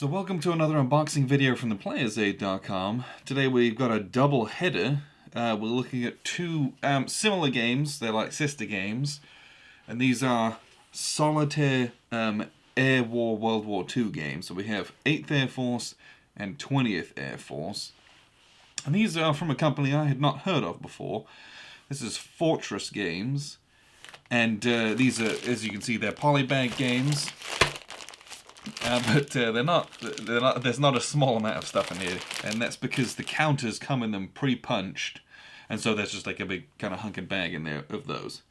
So welcome to another unboxing video from theplayersaid.com. Today we've got a double header. We're looking at two similar games. They're like sister games. And these are Solitaire Air War World War II games. So we have 8th Air Force and 20th Air Force. And these are from a company I had not heard of before. This is Fortress Games. And these are, as you can see, they're polybag games. But they're not. There's not a small amount of stuff in here, and that's because the counters come in them pre-punched, and so there's just like a big kind of hunkin' bag in there of those.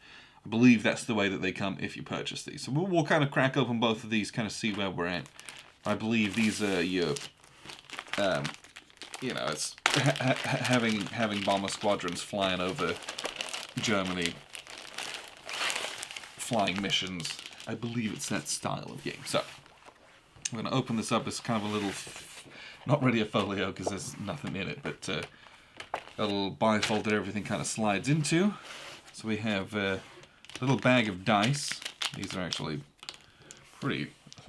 I believe that's the way that they come if you purchase these. So we'll kind of crack open both of these, kind of see where we're at. I believe these are your, it's having bomber squadrons flying over Germany, flying missions. I believe it's that style of game. So I'm going to open this up as kind of a little, not really a folio because there's nothing in it, but a little bifold that everything kind of slides into. So we have a little bag of dice. These are actually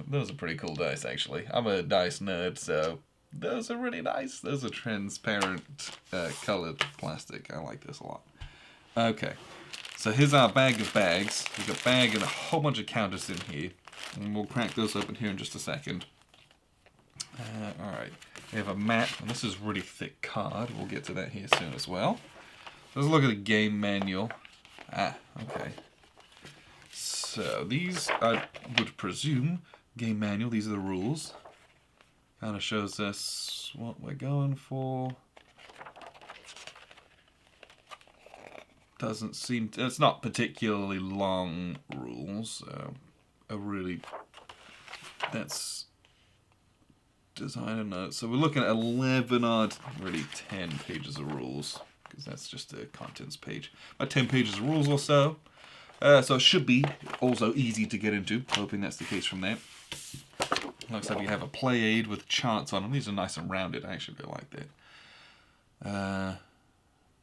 those are pretty cool dice actually. I'm a dice nerd, so those are really nice. Those are transparent colored plastic. I like this a lot. Okay, so here's our bag of bags. We've got a bag and a whole bunch of counters in here. And we'll crack those open here in just a second. Alright, we have a map, and this is really thick card. We'll get to that here soon as well. Let's look at the game manual. Okay. So these, I would presume, game manual, these are the rules. Kind of shows us what we're going for. Doesn't seem to, it's not particularly long rules. That's designer notes. So we're looking at 11 odd, really 10 pages of rules, because that's just a contents page. About 10 pages of rules or so. So it should be also easy to get into, hoping that's the case from there. Looks like we have a play aid with charts on them. These are nice and rounded. I actually really like that.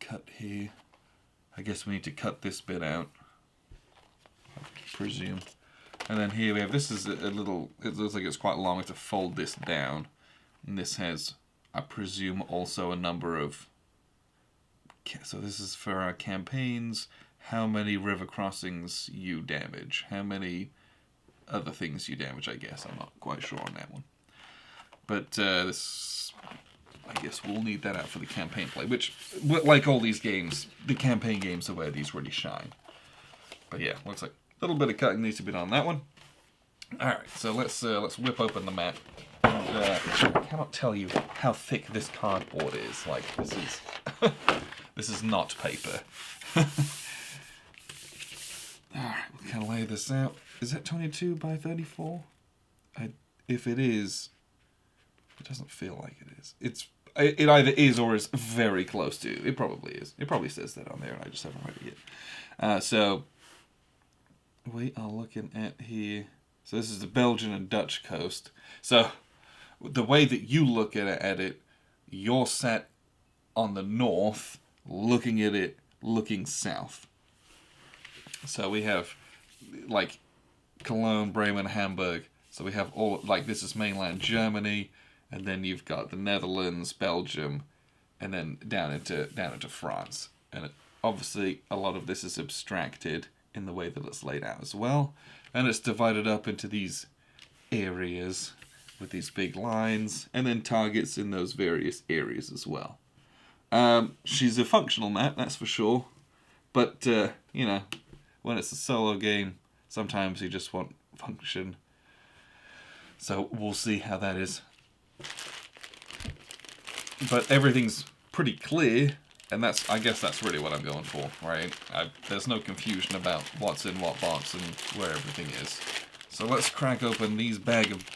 Cut here. I guess we need to cut this bit out, I presume. And then here we have, this is a little, it looks like it's quite long. We have to fold this down. And this has, I presume, also a number of, so this is for our campaigns, how many river crossings you damage, how many other things you damage, I guess. I'm not quite sure on that one. But this, I guess we'll need that out for the campaign play, which, like all these games, the campaign games are where these really shine. But yeah, looks like a little bit of cutting needs to be done on that one. Alright, so let's whip open the map. And, I cannot tell you how thick this cardboard is. Like, this is this is not paper. Alright, we'll kind of lay this out. Is that 22 by 34? If it is, it doesn't feel like it is. It either is or is very close to. It probably is. It probably says that on there, and I just haven't read it yet. So we are looking at here. So this is the Belgian and Dutch coast. So the way that you look at it, you're sat on the north, looking at it, looking south. So we have like Cologne, Bremen, Hamburg. So we have all, like, this is mainland Germany, and then you've got the Netherlands, Belgium, and then down into France. And obviously a lot of this is abstracted in the way that it's laid out as well. And it's divided up into these areas with these big lines, and then targets in those various areas as well. She's a functional map, that's for sure. But, when it's a solo game, sometimes you just want function. So we'll see how that is. But everything's pretty clear, and I guess that's really what I'm going for, right? There's no confusion about what's in what box and where everything is. So let's crack open these bag of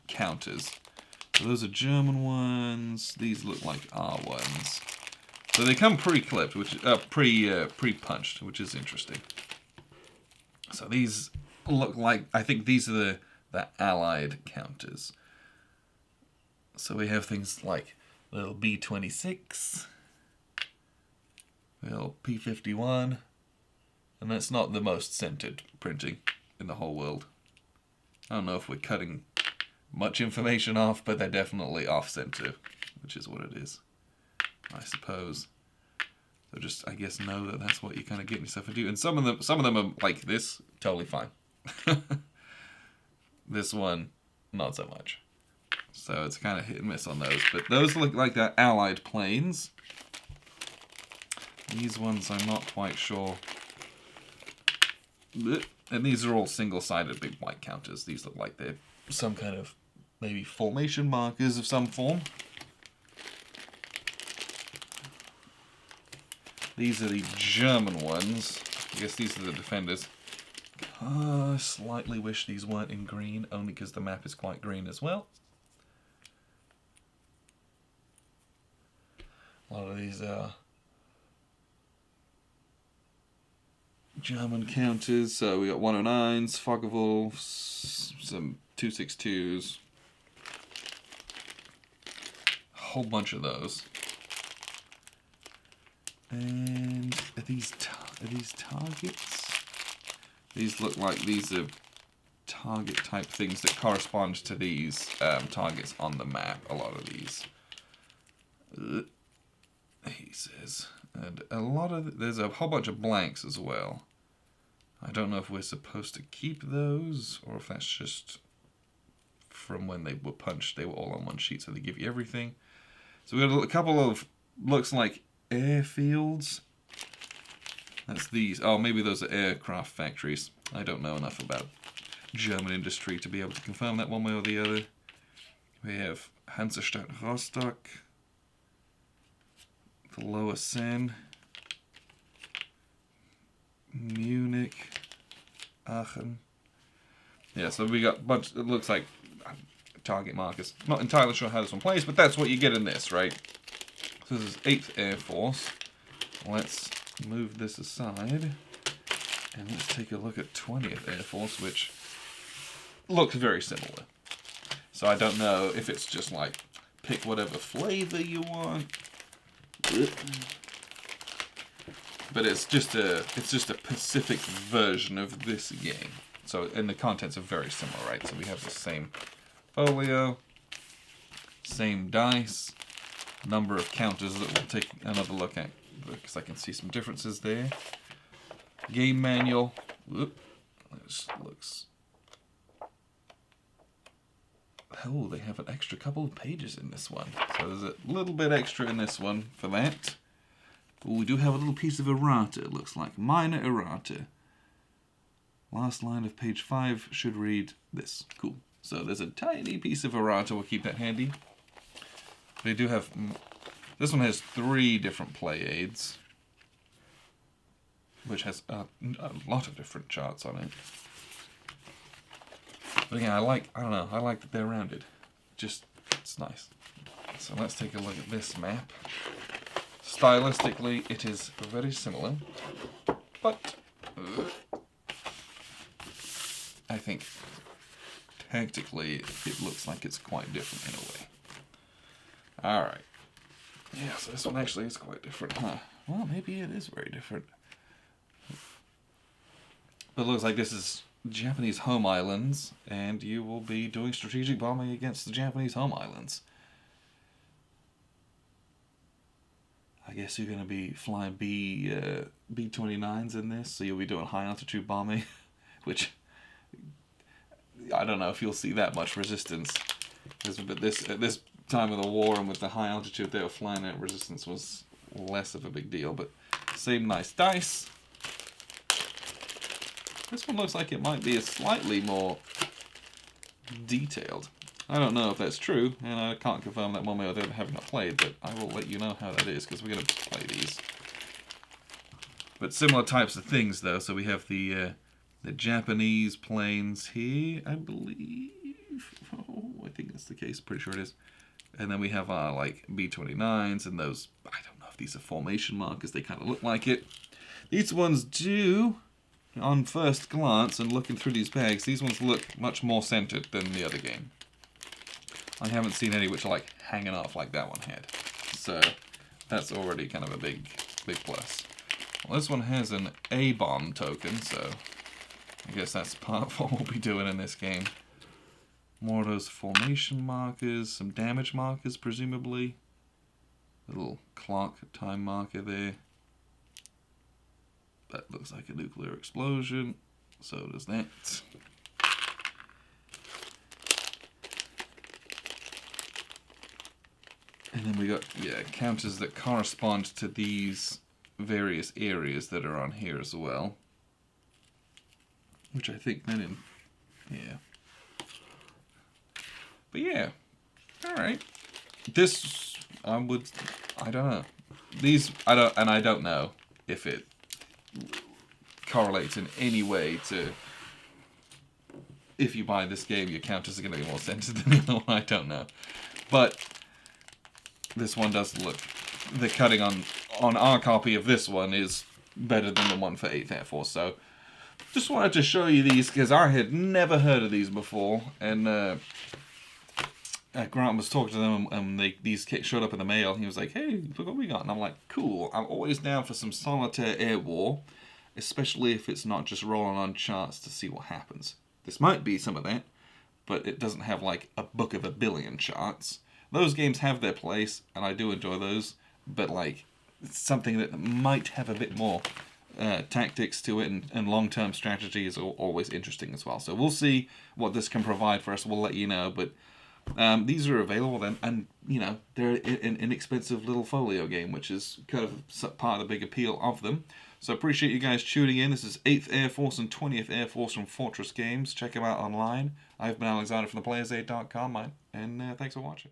counters. So those are German ones. These look like our ones. So they come pre-clipped, which pre-punched, which is interesting. So these look like, I think these are the Allied counters. So we have things like little B-26, little P-51, and that's not the most centered printing in the whole world. I don't know if we're cutting much information off, but they're definitely off-center, which is what it is, I suppose. So just, I guess, know that that's what you're kind of getting yourself into. And some of them are like this, totally fine. This one, not so much. So it's kind of hit and miss on those. But those look like they're allied planes. These ones, I'm not quite sure. And these are all single-sided big white counters. These look like they're some kind of maybe formation markers of some form. These are the German ones. I guess these are the defenders. I slightly wish these weren't in green, only because the map is quite green as well. A lot of these are German counters. So we got 109s, Focke-Wulfs, some 262s, a whole bunch of those. And are these targets? These look like these are target type things that correspond to these targets on the map. A lot of these. He says. And a lot of... There's a whole bunch of blanks as well. I don't know if we're supposed to keep those, or if that's just from when they were punched. They were all on one sheet, so they give you everything. So we got a couple of... Looks like airfields. That's these. Oh, maybe those are aircraft factories. I don't know enough about German industry to be able to confirm that one way or the other. We have Hansestadt Rostock, the Lower Seine, Munich, Aachen. Yeah, so we got a bunch. It looks like target markers. Not entirely sure how this one plays, but that's what you get in this, right? So this is 8th Air Force. Let's move this aside, and let's take a look at 20th Air Force, which looks very similar. So I don't know if it's just like pick whatever flavor you want, but it's just a Pacific version of this game. So and the contents are very similar, right? So we have the same folio, same dice, number of counters that we'll take another look at, because I can see some differences there. Game manual. Whoop. This looks... Oh, they have an extra couple of pages in this one. So there's a little bit extra in this one for that. Oh, we do have a little piece of errata, it looks like. Minor errata. Last line of page 5 should read this. Cool. So there's a tiny piece of errata. We'll keep that handy. They do have... This one has 3 different play aids, which has a lot of different charts on it. But again, I don't know, I like that they're rounded. Just, it's nice. So let's take a look at this map. Stylistically, it is very similar, but I think tactically it looks like it's quite different in a way. Alright. Yeah, so this one actually is quite different, huh? Well, maybe it is very different. But it looks like this is Japanese home islands, and you will be doing strategic bombing against the Japanese home islands. I guess you're going to be flying B-29s in this, so you'll be doing high altitude bombing, which I don't know if you'll see that much resistance. But at this time of the war and with the high altitude they were flying at, resistance was less of a big deal. But same nice dice. This one looks like it might be a slightly more detailed. I don't know if that's true, and I can't confirm that one way or the other, having not played, but I will let you know how that is, because we're going to play these. But similar types of things, though. So we have the Japanese planes here, I believe. Oh, I think that's the case. Pretty sure it is. And then we have our, like, B-29s, and those, I don't know if these are formation markers. They kind of look like it. These ones do... On first glance and looking through these bags, these ones look much more centered than the other game. I haven't seen any which are like hanging off like that one had. So that's already kind of a big plus. Well, this one has an A-bomb token, so I guess that's part of what we'll be doing in this game. More of those formation markers, some damage markers, presumably. A little clock time marker there. That looks like a nuclear explosion. So does that. And then we got, counters that correspond to these various areas that are on here as well. Which I think then But yeah. Alright. This, I don't know. These, I don't know if it correlates in any way to if you buy this game, your counters are going to be more centered than the other one. I don't know. But this one does look... The cutting on our copy of this one is better than the one for 8th Air Force. So, just wanted to show you these, because I had never heard of these before. And Grant was talking to them, and these showed up in the mail. He was like, hey, look what we got. And I'm like, cool. I'm always down for some solitaire air war, especially if it's not just rolling on charts to see what happens. This might be some of that, but it doesn't have like a book of a billion charts. Those games have their place, and I do enjoy those, but like it's something that might have a bit more tactics to it, and long-term strategy is always interesting as well. So we'll see what this can provide for us. We'll let you know, but these are available then, and you know they're an inexpensive little folio game, which is kind of part of the big appeal of them. So appreciate you guys tuning in. This is 8th Air Force and 20th Air Force from Fortress Games. Check them out online. I've been Alexander from theplayersaid.com, and thanks for watching.